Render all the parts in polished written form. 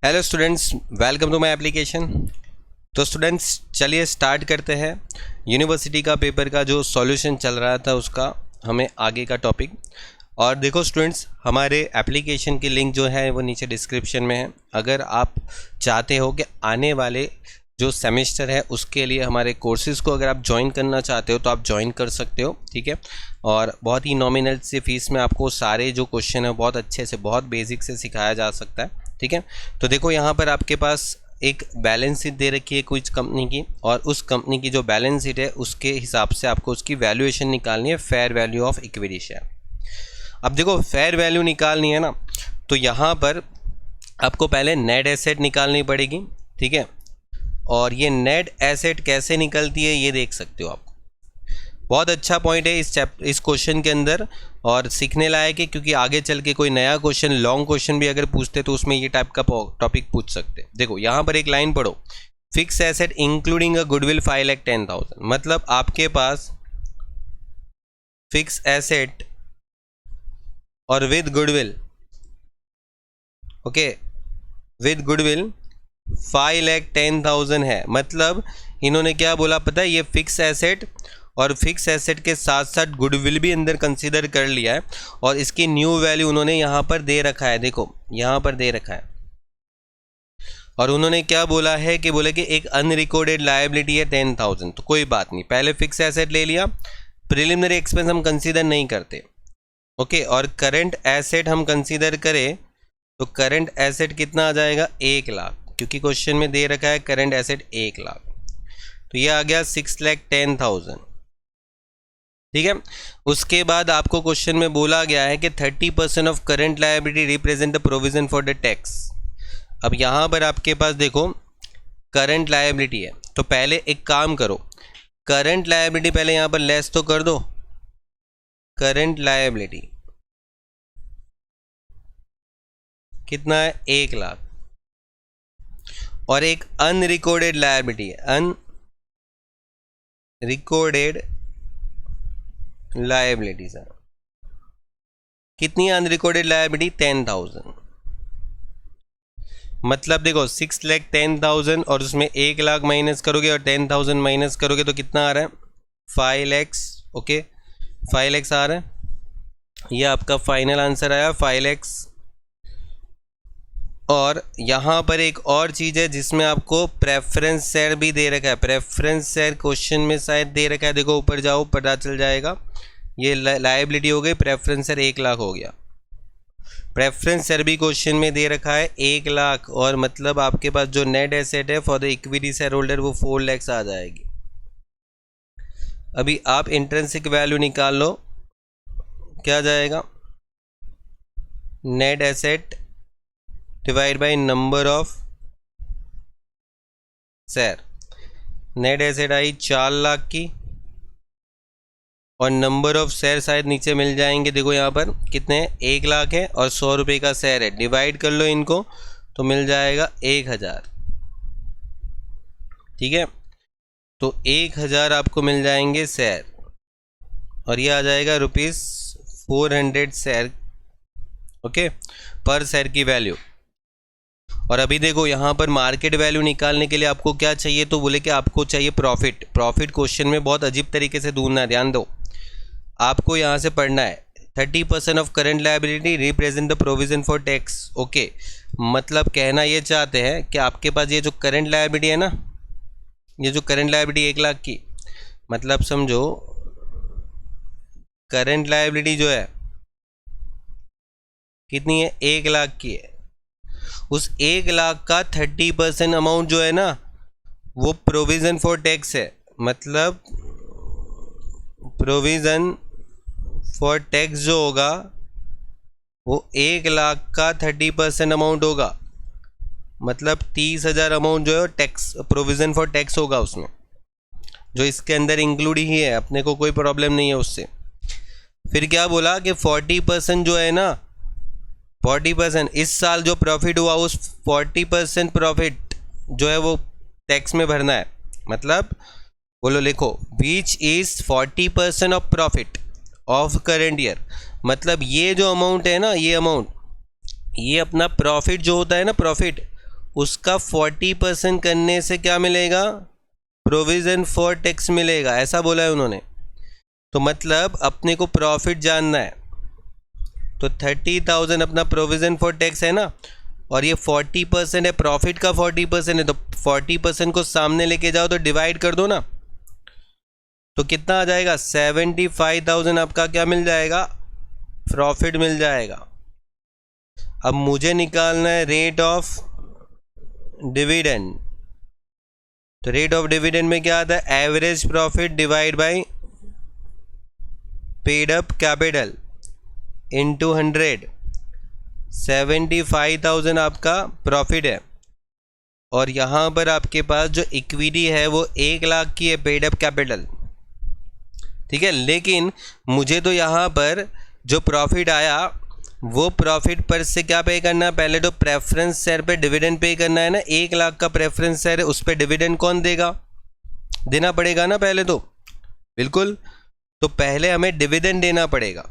Hello students, welcome to my application. तो students चलिए start करते हैं यूनिवर्सिटी का पेपर का जो सॉल्यूशन चल रहा था उसका हमें आगे का टॉपिक। और देखो स्टूडेंट्स, हमारे एप्लीकेशन की लिंक जो है वो नीचे डिस्क्रिप्शन में है। अगर आप चाहते हो कि आने वाले जो सेमेस्टर है उसके लिए हमारे कोर्सेज़ को अगर आप ज्वाइन करना चाहते हो तो आप ज्वाइन कर सकते हो, ठीक है। और बहुत ही नॉमिनल से फीस में आपको सारे जो क्वेश्चन है बहुत अच्छे से, बहुत बेसिक से सिखाया जा सकता है, ठीक है। तो देखो यहाँ पर आपके पास एक बैलेंस शीट दे रखी है कुछ कंपनी की, और उस कंपनी की जो बैलेंस शीट है उसके हिसाब से आपको उसकी वैल्यूएशन निकालनी है, fair value of equity share. अब देखो फेयर वैल्यू निकालनी है ना, तो यहाँ पर आपको पहले नेट एसेट निकालनी पड़ेगी, ठीक है। और ये नेट एसेट कैसे निकलती है ये देख सकते हो आप। बहुत अच्छा पॉइंट है इस क्वेश्चन के अंदर, और सीखने लायक है, क्योंकि आगे चल के कोई नया क्वेश्चन, लॉन्ग क्वेश्चन भी अगर पूछते तो उसमें ये टाइप का टॉपिक पूछ सकते। देखो यहाँ पर एक लाइन पढ़ो, fix asset including a goodwill 5,10,000। मतलब आपके पास फिक्स एसेट और with goodwill, okay, with goodwill 5,10,000 है। मतलब इन्होंने क्या बोला पता है, ये फिक्स एसेट और फिक्स एसेट के साथ साथ गुडविल भी अंदर कंसीडर कर लिया है, और इसकी न्यू वैल्यू उन्होंने यहाँ पर दे रखा है। देखो यहाँ पर दे रखा है, और उन्होंने क्या बोला है कि बोले कि एक अनरिकॉर्डेड लायबिलिटी है 10,000। तो कोई बात नहीं, पहले फिक्स एसेट ले लिया, प्रिलिमिनरी एक्सपेंस हम कंसीडर नहीं करते, ओके। और करंट एसेट हम कंसीडर करें तो करंट एसेट कितना आ जाएगा, 1 लाख, क्योंकि क्वेश्चन में दे रखा है करंट एसेट 1 लाख। तो ये आ गया 6,10,000, ठीक है। उसके बाद आपको क्वेश्चन में बोला गया है कि 30% of current liability represent the provision for the tax. अब यहाँ पर आपके पास देखो करंट लायबिलिटी है, तो पहले एक काम करो, करंट लायबिलिटी पहले यहाँ पर लेस तो कर दो। करंट लायबिलिटी कितना है, 1 लाख। और एक अनरिकॉर्डेड लायबिलिटी है, अनरिकॉर्डेड लायबिलिटी सर कितनी है, अनरिकॉर्डेड लायबिलिटी 10,000। मतलब देखो 6,10,000 और उसमें 1 लाख माइनस करोगे और 10,000 माइनस करोगे तो कितना आ रहा है, 5 लाख, ओके, 5 लाख आ रहा है। ये आपका फाइनल आंसर आया 5 लाख। और यहाँ पर एक और चीज़ है जिसमें आपको प्रेफरेंस शेयर भी दे रखा है। प्रेफरेंस शेयर क्वेश्चन में शायद दे रखा है, देखो ऊपर जाओ पता चल जाएगा। ये लायबिलिटी हो गई, प्रेफरेंस शेयर 1 लाख हो गया। प्रेफरेंस शेयर भी क्वेश्चन में दे रखा है 1 लाख, और मतलब आपके पास जो नेट एसेट है for the equity share holder वो 4 लाख आ जाएगी। अभी आप इंट्रिंसिक वैल्यू निकाल लो, क्या जाएगा, net asset divide by number of share. Net asset आई 4 लाख की, और नंबर ऑफ शेयर शायद नीचे मिल जाएंगे। देखो यहाँ पर कितने हैं, 1 लाख है और 100 रुपये का शेयर है, डिवाइड कर लो इनको तो मिल जाएगा 1,000, ठीक है। तो 1,000 आपको मिल जाएंगे शेयर, और ये आ जाएगा ₹400 शेयर, ओके, पर शेयर की वैल्यू। और अभी देखो यहाँ पर मार्केट वैल्यू निकालने के लिए आपको क्या चाहिए, तो बोले कि आपको चाहिए प्रॉफिट। प्रॉफिट क्वेश्चन में बहुत अजीब तरीके से ढूंढना है, ध्यान दो। आपको यहाँ से पढ़ना है 30% of current liability represent the provision for tax, okay. मतलब कहना ये चाहते हैं कि आपके पास ये जो करंट लायबिलिटी है ना, ये जो करंट लायबिलिटी 1 लाख की, मतलब समझो करंट लायबिलिटी जो है कितनी है, 1 लाख की है। उस 1 लाख का 30% अमाउंट जो है ना वो प्रोविजन फॉर टैक्स है। मतलब प्रोविजन फॉर टैक्स जो होगा वो 1 लाख का 30% अमाउंट होगा। मतलब 30,000 अमाउंट जो है टैक्स, प्रोविजन फॉर टैक्स होगा उसमें, जो इसके अंदर इंक्लूड ही है, अपने को कोई प्रॉब्लम नहीं है उससे। फिर क्या बोला कि 40% जो है ना, 40% इस साल जो प्रॉफिट हुआ उस 40% प्रॉफिट जो है वो टैक्स में भरना है। मतलब बोलो, लिखो which is 40% of profit of current year. मतलब ये जो अमाउंट है ना, ये अमाउंट, ये अपना प्रॉफिट जो होता है ना, प्रॉफिट उसका 40% करने से क्या मिलेगा, प्रोविज़न फॉर टैक्स मिलेगा, ऐसा बोला है उन्होंने। तो मतलब अपने को प्रॉफिट जानना है, तो 30,000 अपना प्रोविज़न फॉर टैक्स है ना, और ये 40% है, प्रॉफिट का 40% है, तो 40% को सामने लेके जाओ तो डिवाइड कर दो ना, तो कितना आ जाएगा, 75,000 आपका क्या मिल जाएगा, प्रॉफिट मिल जाएगा। अब मुझे निकालना है रेट ऑफ डिविडेंड। तो रेट ऑफ डिविडेंड में क्या आता है, average profit divide by paid up capital into 100। 75,000 आपका प्रॉफिट है, और यहाँ पर आपके पास जो इक्विटी है वो 1 लाख की है, पेड अप कैपिटल, ठीक है। लेकिन मुझे तो यहाँ पर जो प्रॉफिट आया वो प्रॉफिट पर से क्या पे करना है, पहले तो प्रेफरेंस शेयर पे डिविडेंड पे करना है ना। 1 लाख का प्रेफरेंस शेयर है, उस पर डिविडेंड कौन देगा, देना पड़ेगा ना पहले तो, बिल्कुल। तो पहले हमें डिविडेंड देना पड़ेगा,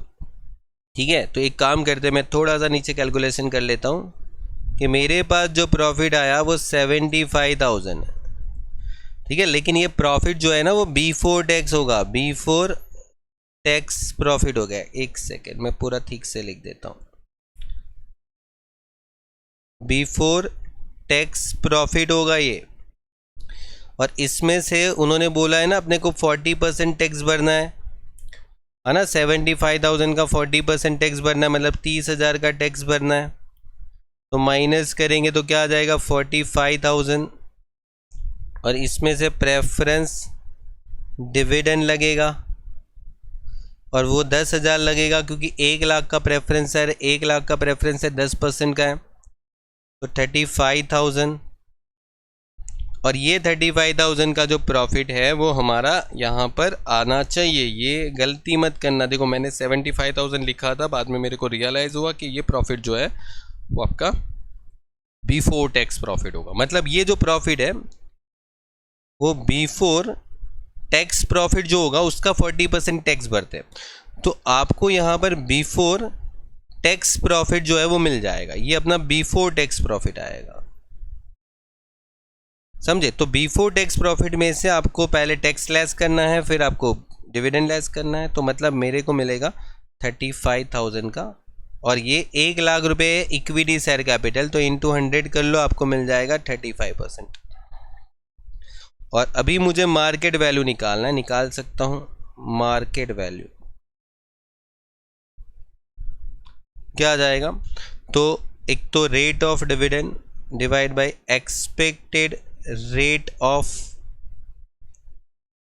ठीक है। तो एक काम करते हैं, मैं थोड़ा सा नीचे कैलकुलेशन कर लेता हूँ कि मेरे पास जो प्रॉफिट आया वो 75,000 है, ठीक है। लेकिन ये प्रॉफिट जो है ना वो बिफोर टैक्स होगा, बिफोर टैक्स प्रॉफिट हो गया। एक सेकेंड, मैं पूरा ठीक से लिख देता हूँ, बिफोर टैक्स प्रॉफिट होगा ये। और इसमें से उन्होंने बोला है ना अपने को 40% टैक्स भरना है ना, 75,000 का 40% टैक्स भरना है, मतलब 30,000 का टैक्स भरना है। तो माइनस करेंगे तो क्या आ जाएगा, 45,000, और इसमें से प्रेफरेंस डिविडेंड लगेगा, और वो 10,000 लगेगा, क्योंकि 1 लाख का प्रेफरेंस है, 1 लाख का प्रेफरेंस है 10% का है, तो 35,000। और ये 35,000 का जो प्रॉफिट है वो हमारा यहाँ पर आना चाहिए। ये गलती मत करना, देखो मैंने 75,000 लिखा था, बाद में मेरे को रियलाइज़ हुआ कि ये प्रॉफिट जो है वो आपका बिफोर टैक्स प्रॉफिट होगा। मतलब ये जो प्रॉफिट है वो बिफोर टैक्स प्रॉफिट जो होगा उसका 40% टैक्स भरते हैं। तो आपको यहाँ पर बिफोर टैक्स प्रॉफिट जो है वो मिल जाएगा, ये अपना बिफोर टैक्स प्रॉफिट आएगा, समझे। तो बिफोर टैक्स प्रॉफिट में से आपको पहले टैक्स लेस करना है, फिर आपको डिविडेंड लेस करना है। तो मतलब मेरे को मिलेगा 35,000 का, और ये 1 लाख रुपए इक्विटी शेयर कैपिटल, तो इंटू 100 कर लो, आपको मिल जाएगा 35%। और अभी मुझे मार्केट वैल्यू निकालना है, निकाल सकता हूँ मार्केट वैल्यू, क्या आ जाएगा, तो एक तो rate of dividend divide by expected rate of,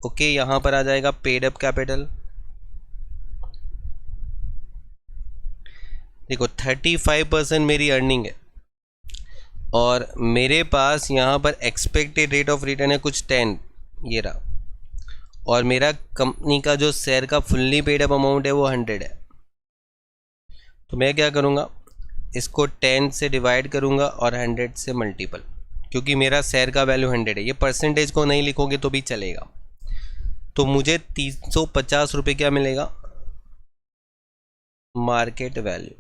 okay, यहां पर आ जाएगा पेड अप कैपिटल। देखो 35% मेरी अर्निंग है, और मेरे पास यहाँ पर एक्सपेक्टेड रेट ऑफ रिटर्न है कुछ 10, ये रहा, और मेरा कंपनी का जो शेयर का फुल्ली पेड अप अमाउंट है वो 100 है। तो मैं क्या करूँगा, इसको 10 से डिवाइड करूँगा और 100 से मल्टीपल, क्योंकि मेरा शेयर का वैल्यू 100 है। ये परसेंटेज को नहीं लिखोगे तो भी चलेगा। तो मुझे 350 रुपये क्या मिलेगा, मार्केट वैल्यू,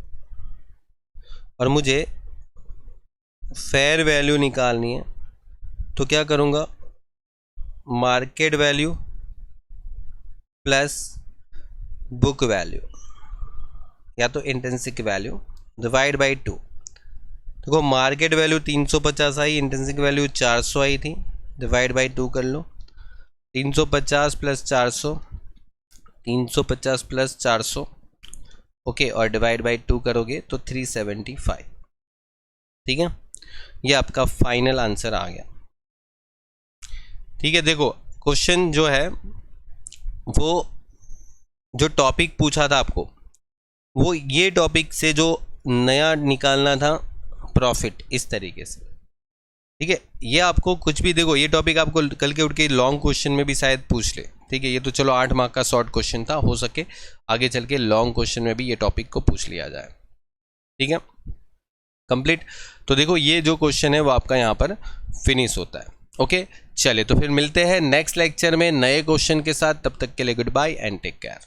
और मुझे फेयर वैल्यू निकालनी है। तो क्या करूँगा, market value plus book value या तो इंट्रिंसिक वैल्यू डिवाइड बाई 2। देखो मार्केट वैल्यू 350 आई, इंट्रिंसिक वैल्यू 400 आई थी, डिवाइड बाई 2 कर लो। 350 प्लस 400, 350 प्लस 400, ओके, और डिवाइड बाई 2 करोगे तो 375, ठीक है। ये आपका फाइनल आंसर आ गया, ठीक है। देखो क्वेश्चन जो है वो जो टॉपिक पूछा था आपको, वो ये टॉपिक से जो नया निकालना था प्रॉफिट, इस तरीके से, ठीक है। ये आपको कुछ भी, देखो ये टॉपिक आपको कल के उठ के लॉन्ग क्वेश्चन में भी शायद पूछ ले, ठीक है। ये तो चलो 8 मार्क का शॉर्ट क्वेश्चन था, हो सके आगे चल के लॉन्ग क्वेश्चन में भी ये टॉपिक को पूछ लिया जाए, ठीक है। कंप्लीट। तो देखो ये जो क्वेश्चन है वो आपका यहाँ पर फिनिश होता है, ओके। चलिए तो फिर मिलते हैं नेक्स्ट लेक्चर में नए क्वेश्चन के साथ, तब तक के लिए goodbye and take care.